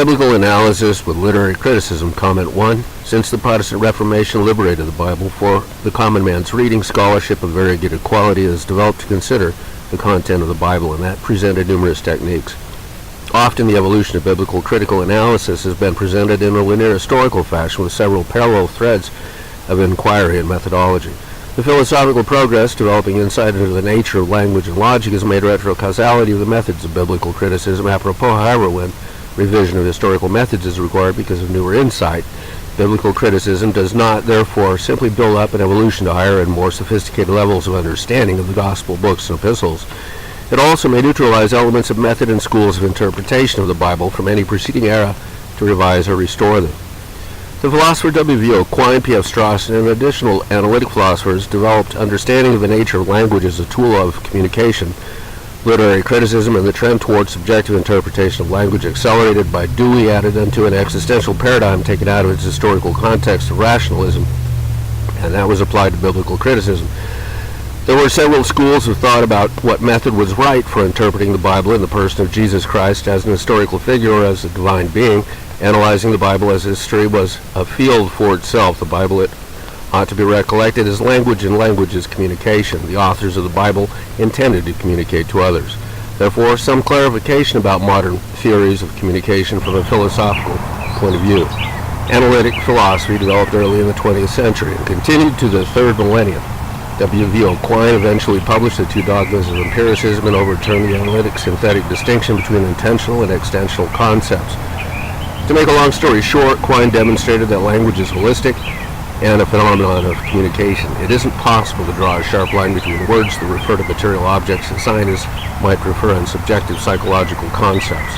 Biblical analysis with literary criticism. Comment 1. Since the Protestant Reformation liberated the Bible for the common man's reading, scholarship of variegated quality has developed to consider the content of the Bible, and that presented numerous techniques. Often the evolution of biblical critical analysis has been presented in a linear historical fashion with several parallel threads of inquiry and methodology. The philosophical progress developing insight into the nature of language and logic has made retrocausality of the methods of biblical criticism apropos. However, when revision of historical methods is required because of newer insight, biblical criticism does not, therefore, simply build up an evolution to higher and more sophisticated levels of understanding of the gospel books and epistles. It also may neutralize elements of method and schools of interpretation of the Bible from any preceding era to revise or restore them. The philosopher W.V. Quine, P.F. Strawson, and additional analytic philosophers developed understanding of the nature of language as a tool of communication. Literary criticism and the trend towards subjective interpretation of language, accelerated by Dewey, added unto an existential paradigm taken out of its historical context of rationalism, and that was applied to biblical criticism. There were several schools of thought about what method was right for interpreting the Bible in the person of Jesus Christ as an historical figure or as a divine being. Analyzing the Bible as history was a field for itself. The Bible, it ought to be recollected as language, and language is communication. The authors of the Bible intended to communicate to others. Therefore, some clarification about modern theories of communication from a philosophical point of view. Analytic philosophy developed early in the 20th century and continued to the third millennium. W.V. Quine eventually published the two dogmas of empiricism and overturned the analytic synthetic distinction between intentional and extensional concepts. To make a long story short, Quine demonstrated that language is holistic and a phenomenon of communication. It isn't possible to draw a sharp line between words that refer to material objects that scientists might refer on subjective psychological concepts.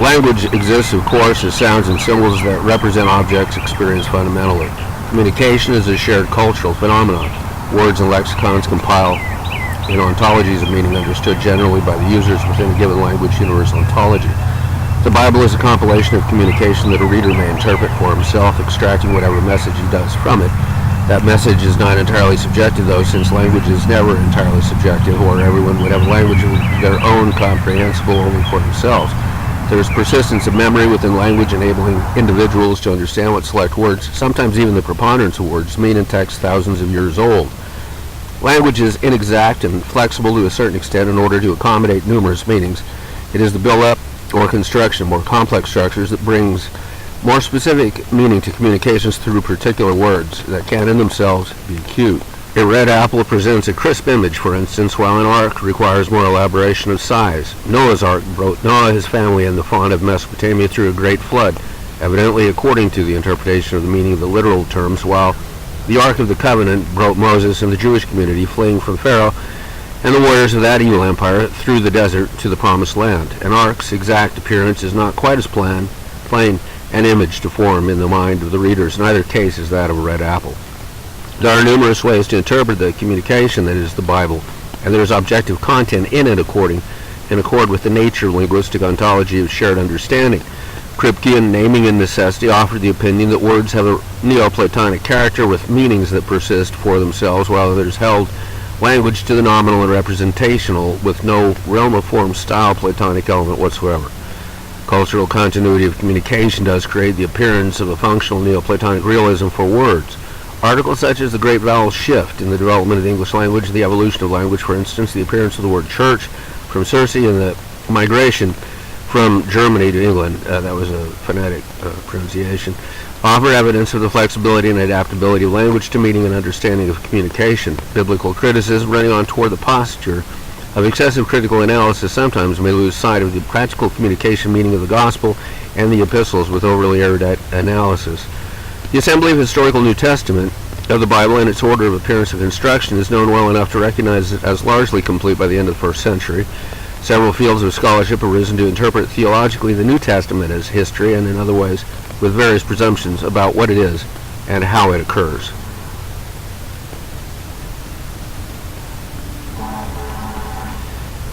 Language exists, of course, as sounds and symbols that represent objects experienced fundamentally. Communication is a shared cultural phenomenon. Words and lexicons compile in ontologies of meaning understood generally by the users within a given language universal ontology. The Bible is a compilation of communication that a reader may interpret for himself, extracting whatever message he does from it. That message is not entirely subjective, though, since language is never entirely subjective, or everyone would have language of their own, comprehensible only for themselves. There is persistence of memory within language, enabling individuals to understand what select words, sometimes even the preponderance of words, mean in texts thousands of years old. Language is inexact and flexible to a certain extent in order to accommodate numerous meanings. It is the build-up or construction of more complex structures that brings more specific meaning to communications through particular words that can in themselves be acute. A red apple presents a crisp image, for instance, while an ark requires more elaboration of size. Noah's Ark brought Noah, his family, and the fauna of Mesopotamia through a great flood, evidently according to the interpretation of the meaning of the literal terms, while the Ark of the Covenant brought Moses and the Jewish community fleeing from Pharaoh and the warriors of that evil empire through the desert to the Promised Land. An ark's exact appearance is not quite as plain an image to form in the mind of the readers. In either case is that of a red apple. There are numerous ways to interpret the communication that is the Bible, and there is objective content in it in accord with the nature of linguistic ontology of shared understanding. Kripke, in Naming and Necessity, offered the opinion that words have a Neoplatonic character with meanings that persist for themselves, while others held language to the nominal and representational with no realm of form, style, Platonic element whatsoever. Cultural continuity of communication does create the appearance of a functional Neoplatonic realism for words. Articles such as the Great Vowel Shift in the development of the English language, the evolution of language, for instance, the appearance of the word church from Circe, and the migration from Germany to England, that was a phonetic pronunciation, offer evidence of the flexibility and adaptability of language to meaning and understanding of communication. Biblical criticism, running on toward the posture of excessive critical analysis, sometimes may lose sight of the practical communication meaning of the gospel and the epistles with overly erudite analysis. The assembly of historical New Testament of the Bible and its order of appearance of instruction is known well enough to recognize it as largely complete by the end of the first century. Several fields of scholarship have arisen to interpret theologically the New Testament as history and in other ways with various presumptions about what it is and how it occurs.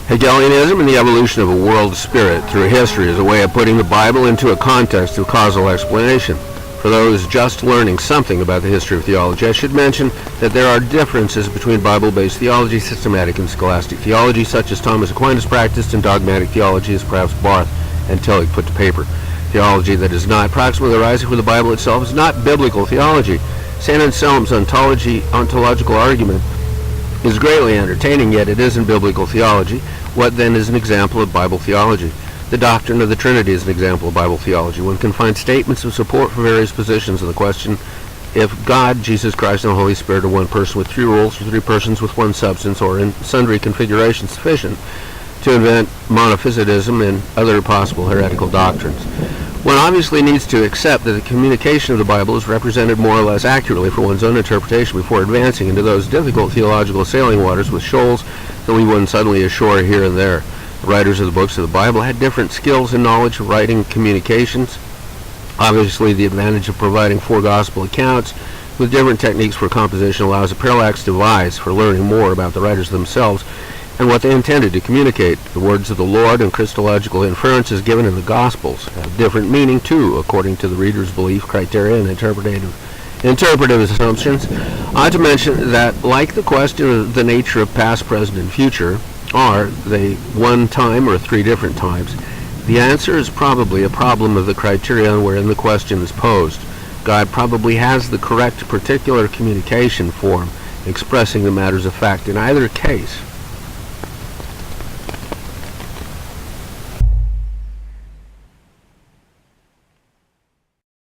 Hegelianism and the evolution of a world spirit through history is a way of putting the Bible into a context of causal explanation. For those just learning something about the history of theology, I should mention that there are differences between Bible-based theology, systematic and scholastic theology, such as Thomas Aquinas practiced, and dogmatic theology, as perhaps Barth and Tillich put to paper. Theology that is not proximately arising from the Bible itself is not biblical theology. St. Anselm's ontological argument is greatly entertaining, yet it isn't biblical theology. What then is an example of Bible theology? The doctrine of the Trinity is an example of Bible theology. One can find statements of support for various positions on the question if God, Jesus Christ, and the Holy Spirit are one person with three rules, or three persons with one substance, or in sundry configurations sufficient to invent monophysitism and other possible heretical doctrines. One obviously needs to accept that the communication of the Bible is represented more or less accurately for one's own interpretation before advancing into those difficult theological sailing waters with shoals that leave one suddenly ashore here and there. The writers of the books of the Bible had different skills and knowledge of writing communications. Obviously, the advantage of providing four gospel accounts with different techniques for composition allows a parallax device for learning more about the writers themselves and what they intended to communicate. The words of the Lord and Christological inferences given in the Gospels have different meaning, too, according to the reader's belief, criteria, and interpretive assumptions. I ought to mention that, like the question of the nature of past, present, and future, are they one time or three different times? The answer is probably a problem of the criterion wherein the question is posed. God probably has the correct particular communication form expressing the matters of fact in either case.